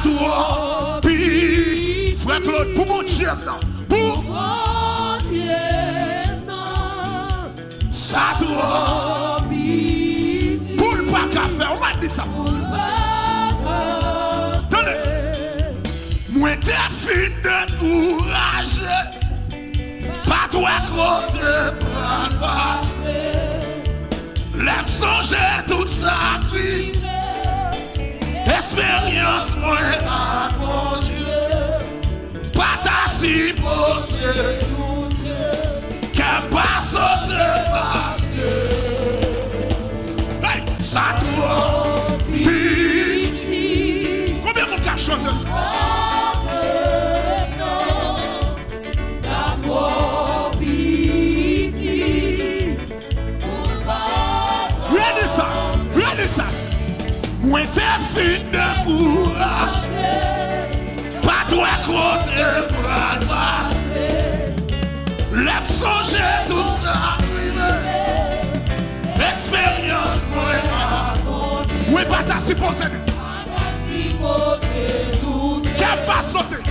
toi, puis, frère Claude, pour mon Dieu, pour mon Dieu, ça toi, pour le pas qu'à faire, on m'a dit ça. Tenez, moi t'es fin de courage, pas toi côté bras passé, l'aime songer tout ça, expérience moi à mon Dieu, pas ta si posée, qu'elle pas sauter parce que hey, ça toi, puis combien mon gars chante ça? Regardez ça. Moi t'es fin de courage, pas toi côté bras passé, l'aime songer tout ça, expérience moi, moi pas ta si posée, qu'elle pas sauter,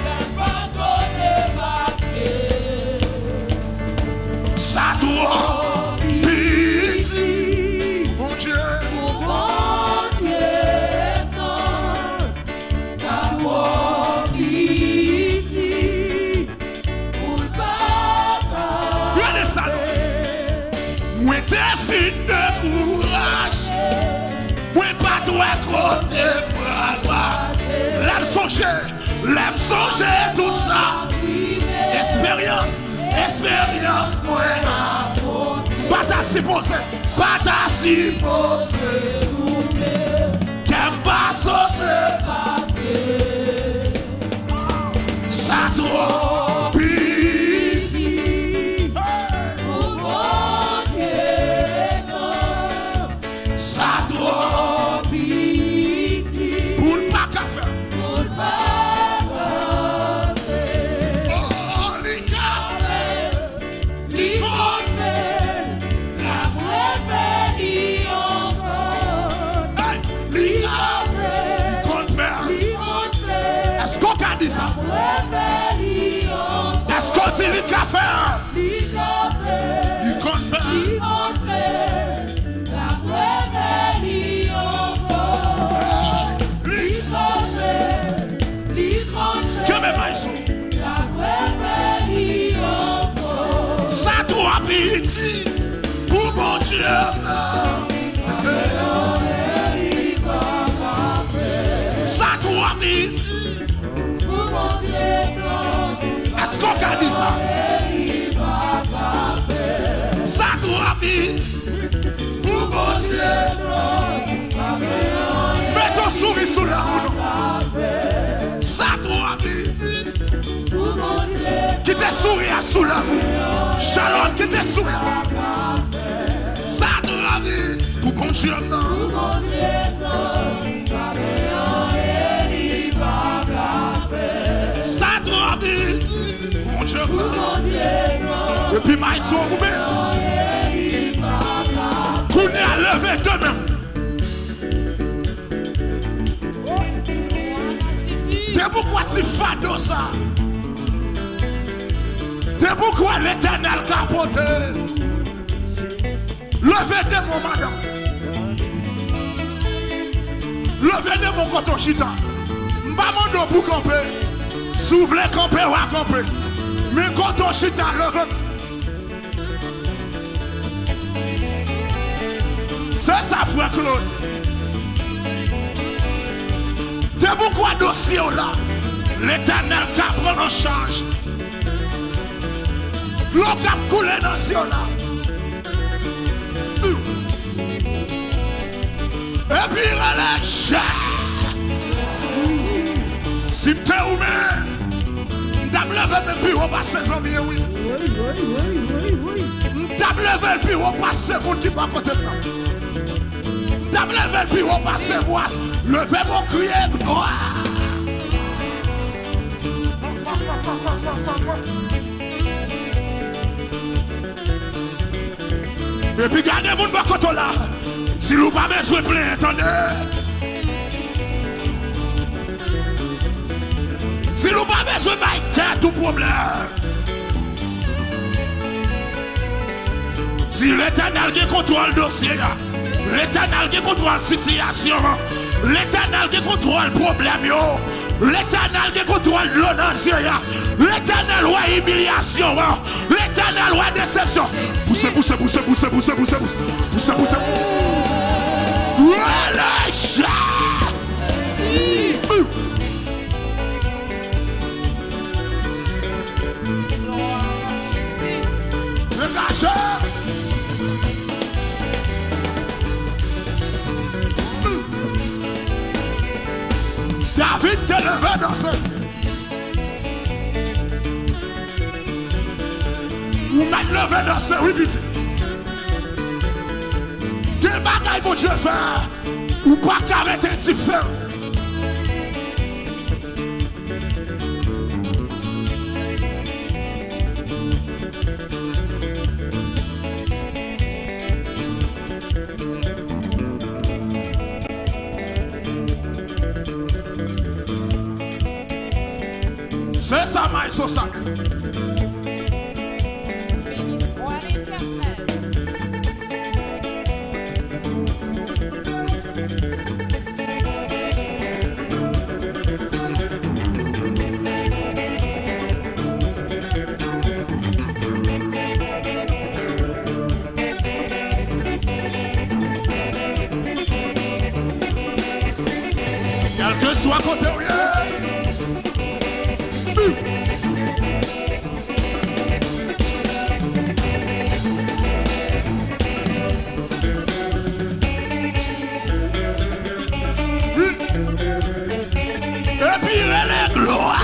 ça toi, pitié, mon Dieu. Moi t'es fin de courage, moi pas toi côté bras, l'aime songer tout ça, expérience moi, pas ta si posée, qu'elle pas sauter, ça trop pis, ça trop pis, pour le pas qu'à faire. Est-ce qu'on dit le café? Il compte faire. Que mes mains sont. Ça doit pitié pour mon Dieu. Ça doit pitié. Est-ce qu'on a dit ça? Ça doit bien pour mon Dieu. Mets ton souris sous la roue. Ça doit bien qui te sourit sous la roue. Shalom qui te sourit. Ça doit bien pour mon Dieu. Mon Dieu, et puis ma sont coupés. Qu'on est à lever demain. C'est pourquoi tu fais ça. C'est pourquoi l'Éternel capote. Levez de mon madame. Levez de mon coton chita. M'bamando pour camper. S'ouvre camper ou à camper. Mais quand on chute à l'œuvre, c'est ça, frère Claude. C'est pourquoi dossier là, l'Éternel qui prend en charge. L'eau qui a coulé dans ce là. Et puis relâche. Si tu es humain, t'as levé le bureau passer sans bien, oui. T'as levé le bureau passer pour qui pas côté de là. T'as levé le bureau passer voir. Levez mon crier gloire. Et puis gardez mon bacoto là. Si vous pas besoin de plein, attendez. besoin de tête tout problème. Si l'Éternel qui contrôle le dossier, l'Éternel qui contrôle la situation, l'Éternel qui contrôle le problème, l'Éternel qui contrôle l'honneur, l'Éternel ouais humiliation, l'Éternel ouais déception. Poussez. Relâche. Relâche. David te levé dans ce. Ou m'a levé dans ce. Oui, pitié. Quel bagaille mon Dieu fait? Ou pas qu'arrêter de faire? C'est ça, maïs au sac. Quel que soit côté où et puis les gloires.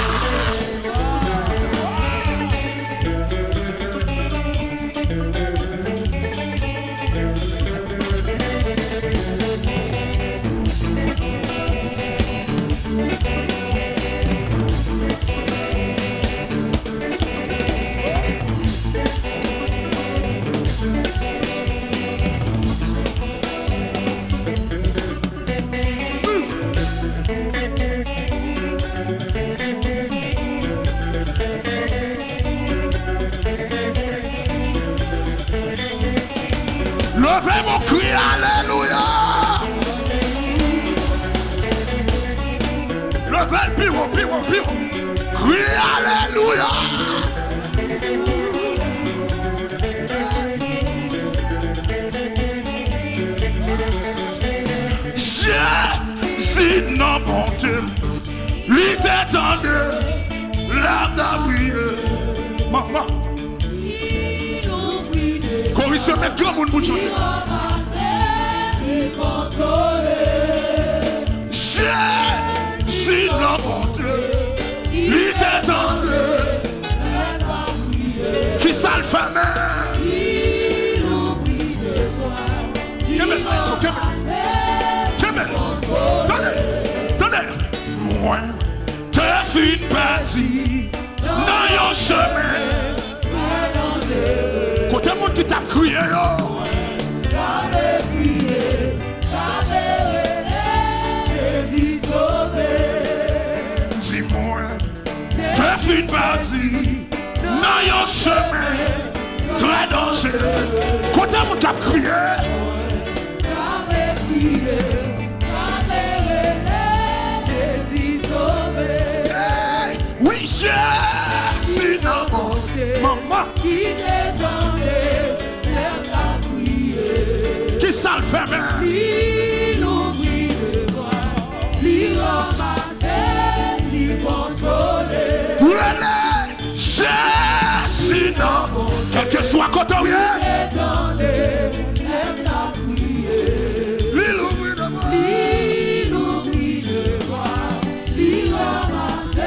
Levez mon cri, alléluia. Levez le pire. Cri, alléluia. Jésus n'a pas Dieu, lui t'étendait, l'âme d'a brillé. Maman. Quand il se met grand monde pour jouer. Jésus n'a pas Dieu, lui t'étendait. Qui ça le fait Tenez. Moi, t'es fait une partie dans un chemin. Côté monde qui t'a crié, dis-moi, t'as fait une partie dans un chemin très dangereux. Côté monde qui t'a crié, oui, Jésus n'a pas maman qui t'est dans les qui ça le fait même? Il oublie de moi, il ramasse, il consoler. Voilà, Jésus n'a quel que soit côté où il est dans les il oublie de moi, il oublie de moi, il ramasse,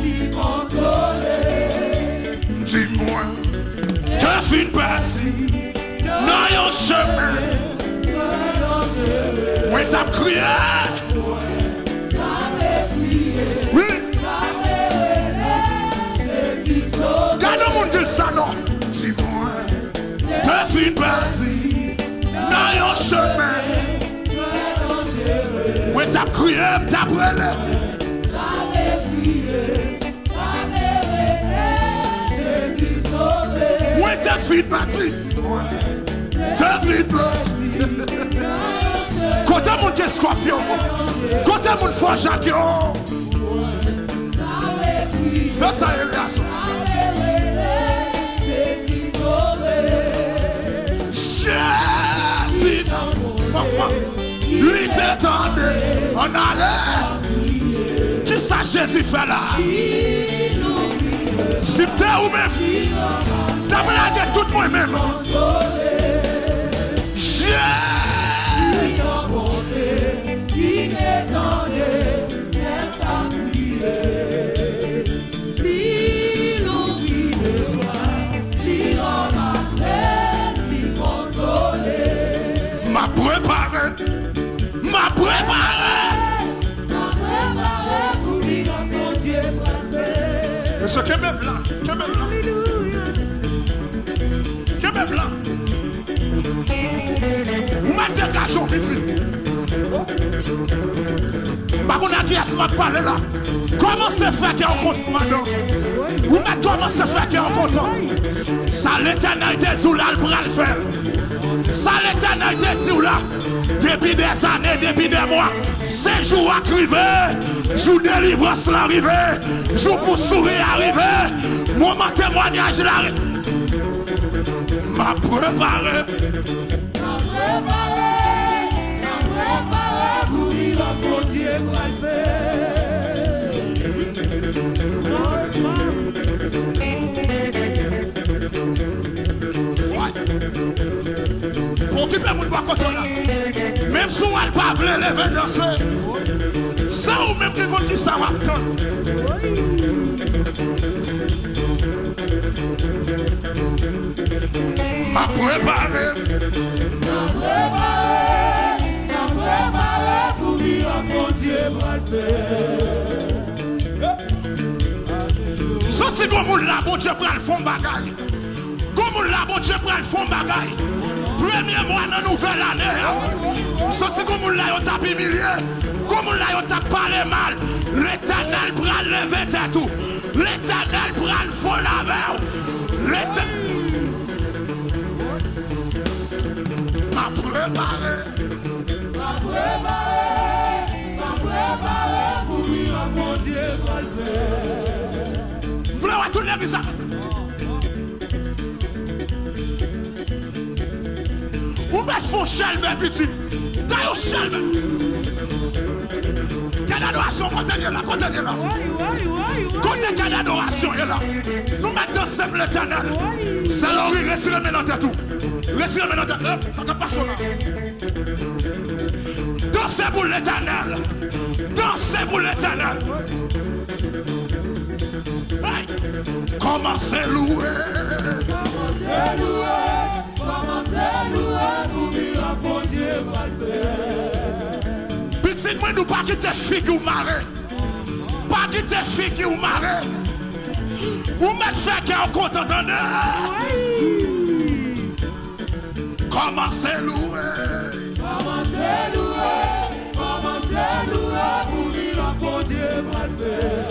il consoler. Dis-moi, t'as fait une partie dans un chemin. Oui, t'as crié. Oui. Garde le monde de ça, non. Dis-moi, t'as fait une partie dans un chemin. Oui, t'as crié, t'as brûlé. David m'a dit. David m'a dit. Côté mon qui est scorpion. Côté mon fort Jacques. Ça, ça est là. Jésus, lui t'étendait, on allait. Qui ça Jésus fait là? Si t'es ou même, t'as blagué tout le monde même. Jésus, qui t'étendait, n'est pas prié. M'a préparé pour vivre mon Dieu parfait. Et ce qui est blanc, vous mettez gâchon petit. Par contre, qui est-ce m'a parlé là? Comment c'est fait qu'il y a un compte maintenant? Vous mettez comment c'est fait qu'il y a un compte? Ça l'éternel te dit où là le bras le faire. Ça l'éternel te dit où là? Depuis des années, depuis des mois, ces jours arrivés, jour de délivrance l'arrivée, jour pour sourire arrivé, moment témoignage l'arrivée. M'a préparé pour vivre mon Dieu parfait. Occupez-vous de côté là. Même si on ne pas lever danser, ça ou même qui ça va attendre. M'a préparé pour vivre mon Dieu parfait. Ça c'est comme on l'a, bon Dieu prend le fond bagaille. Comme on l'a, bon Dieu prend le fond bagaille. Premier mois dans la nouvelle année. Ça c'est comme on l'a, on tape humilié. Comme on l'a, on tape parlé mal. L'éternel prend le lever tout. L'éternel prend le fond la mer. L'éternel m'a préparé pour vivre mon Dieu parfait. Vous voulez voir tout l'église? Vous mettez faux chelme petit. T'as un chelme. Quelle adoration contenez là, contenez là. Côté quelle adoration est là. Nous mettons ensemble l'éternel. C'est alors retirez maintenant tout. Retirez maintenant tout. On pas ça là. Dansez pour l'éternel. Dansez pour l'éternel. Hey. Commencez à louer. Commencez à louer. Commencez à louer pour vivre mon Dieu parfait. Petit moi nous pas quitter figure marée. Pas quitter figure marée. Ou mettre fait qu'il y a un compte entendeur. Commencez à louer. Commencez à louer. Commencez à louer pour vivre mon Dieu parfait.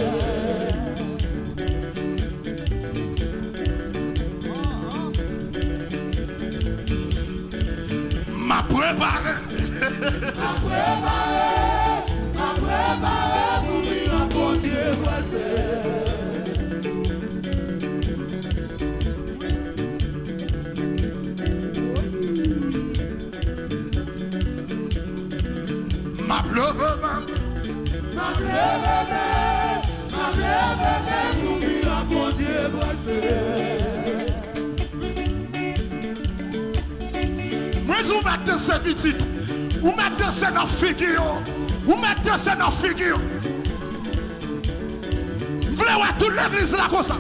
M'a préparé pour vivre mon Dieu parfait. M'a pleuré pour vivre mon Dieu parfait. Vous mettez dans cette petite, vous mettez dans cette figure, vous mettez dans cette figure. Vous voulez voir toute l'église là comme ça?